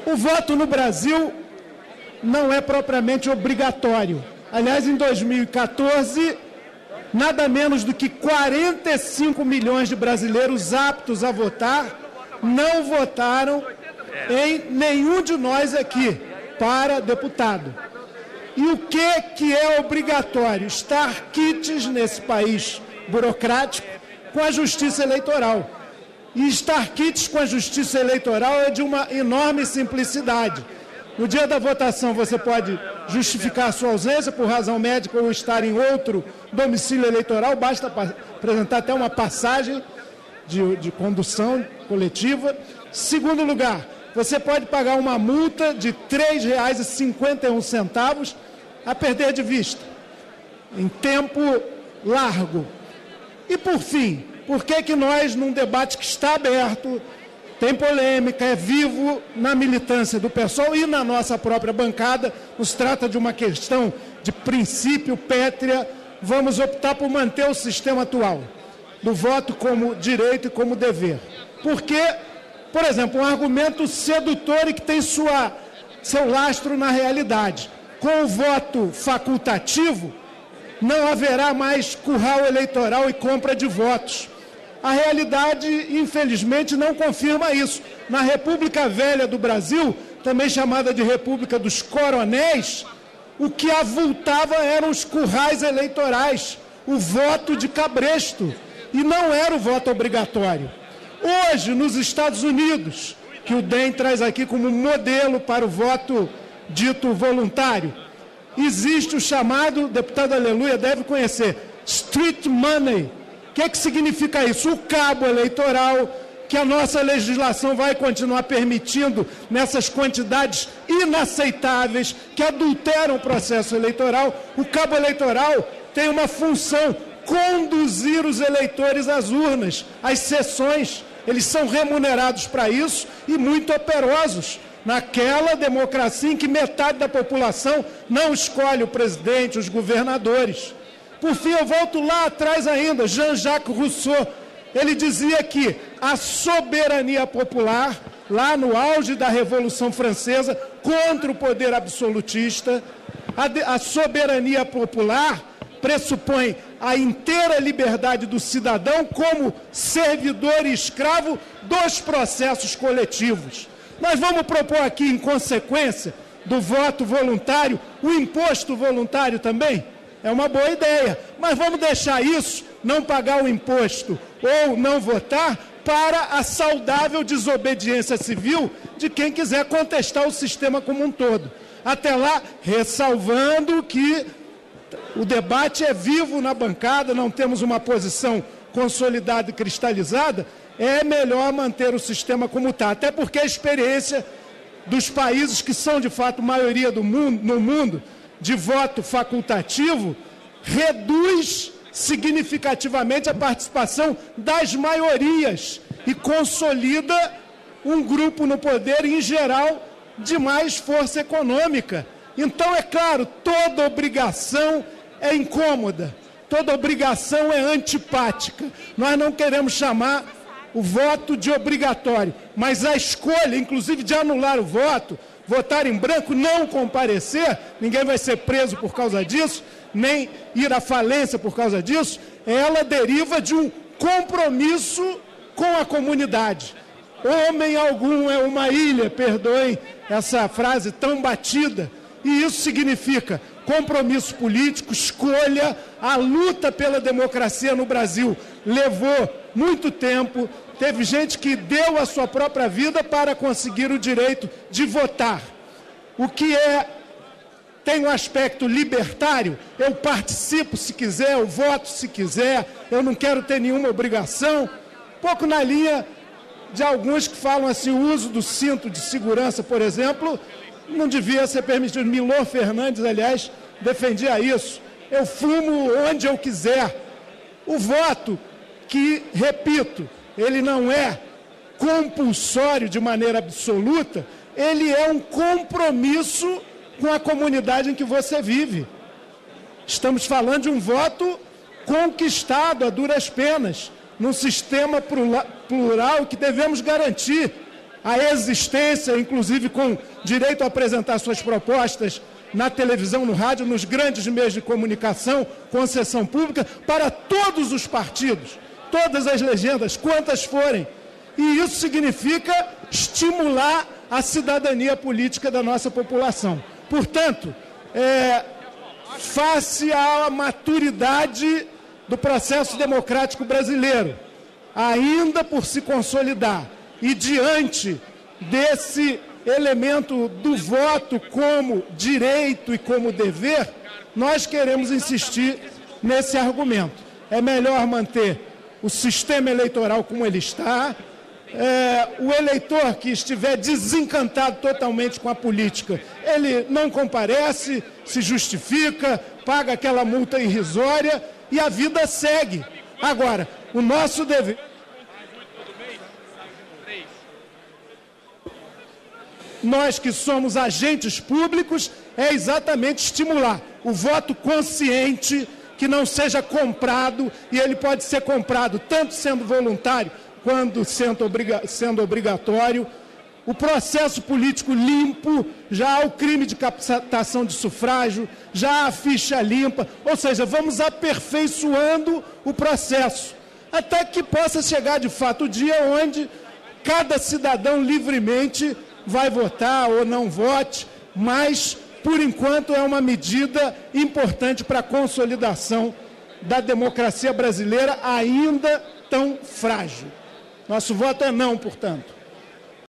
O voto no Brasil não é propriamente obrigatório. Aliás, em 2014, nada menos do que 45 milhões de brasileiros aptos a votar não votaram em nenhum de nós aqui para deputado. E o que é obrigatório? Estar quites nesse país burocrático com a justiça eleitoral. E estar quites com a justiça eleitoral é de uma enorme simplicidade. No dia da votação você pode justificar a sua ausência por razão médica ou estar em outro domicílio eleitoral, basta apresentar até uma passagem de condução coletiva. Segundo lugar, você pode pagar uma multa de R$ 3,51 a perder de vista, em tempo largo. E por fim, por que nós, num debate que está aberto, tem polêmica, é vivo na militância do PSOL e na nossa própria bancada, nos trata de uma questão de princípio pétrea, vamos optar por manter o sistema atual, do voto como direito e como dever? Porque, por exemplo, um argumento sedutor e que tem seu lastro na realidade. Com o voto facultativo, não haverá mais curral eleitoral e compra de votos. A realidade, infelizmente, não confirma isso. Na República Velha do Brasil, também chamada de República dos Coronéis, o que avultava eram os currais eleitorais, o voto de cabresto, e não era o voto obrigatório. Hoje, nos Estados Unidos, que o DEM traz aqui como modelo para o voto dito voluntário, existe o chamado, o deputado Aleluia deve conhecer, street money. O que significa isso? O cabo eleitoral, que a nossa legislação vai continuar permitindo nessas quantidades inaceitáveis que adulteram o processo eleitoral. O cabo eleitoral tem uma função: conduzir os eleitores às urnas, às sessões. Eles são remunerados para isso e muito operosos. Naquela democracia em que metade da população não escolhe o presidente, os governadores. Por fim, eu volto lá atrás ainda, Jean-Jacques Rousseau, ele dizia que a soberania popular, lá no auge da Revolução Francesa, contra o poder absolutista, a soberania popular pressupõe a inteira liberdade do cidadão como servidor e escravo dos processos coletivos. Nós vamos propor aqui, em consequência do voto voluntário, o imposto voluntário também? É uma boa ideia, mas vamos deixar isso, não pagar o imposto ou não votar, para a saudável desobediência civil de quem quiser contestar o sistema como um todo. Até lá, ressalvando que o debate é vivo na bancada, não temos uma posição consolidada e cristalizada, é melhor manter o sistema como está. Até porque a experiência dos países que são, de fato, maioria no mundo, de voto facultativo, reduz significativamente a participação das maiorias e consolida um grupo no poder, em geral, de mais força econômica. Então, é claro, toda obrigação é incômoda, toda obrigação é antipática. Nós não queremos chamar o voto de obrigatório, mas a escolha, inclusive, de anular o voto, votar em branco, não comparecer, ninguém vai ser preso por causa disso, nem ir à falência por causa disso, ela deriva de um compromisso com a comunidade. Homem algum é uma ilha, perdoem essa frase tão batida, e isso significa compromisso político, escolha. A luta pela democracia no Brasil levou muito tempo, teve gente que deu a sua própria vida para conseguir o direito de votar. O que tem um aspecto libertário, eu participo se quiser, eu voto se quiser, eu não quero ter nenhuma obrigação, pouco na linha de alguns que falam assim, o uso do cinto de segurança, por exemplo, não devia ser permitido. Milor Fernandes, aliás, defendia isso. Eu fumo onde eu quiser. O voto, que, repito, ele não é compulsório de maneira absoluta, ele é um compromisso com a comunidade em que você vive. Estamos falando de um voto conquistado a duras penas, num sistema plural que devemos garantir. a existência, inclusive com direito a apresentar suas propostas na televisão, no rádio, nos grandes meios de comunicação, concessão pública, para todos os partidos, todas as legendas, quantas forem. E isso significa estimular a cidadania política da nossa população. Portanto, face à maturidade do processo democrático brasileiro, ainda por se consolidar, e diante desse elemento do voto como direito e como dever, nós queremos insistir nesse argumento. É melhor manter o sistema eleitoral como ele está. O eleitor que estiver desencantado totalmente com a política, ele não comparece, se justifica, paga aquela multa irrisória e a vida segue. Agora, o nosso dever... Nós que somos agentes públicos, é exatamente estimular o voto consciente, que não seja comprado, e ele pode ser comprado tanto sendo voluntário quanto sendo obrigatório. O processo político limpo, já há o crime de captação de sufrágio, já há a ficha limpa, ou seja, vamos aperfeiçoando o processo, até que possa chegar de fato o dia onde cada cidadão livremente vai votar ou não vote, mas, por enquanto, é uma medida importante para a consolidação da democracia brasileira, ainda tão frágil. Nosso voto é não, portanto.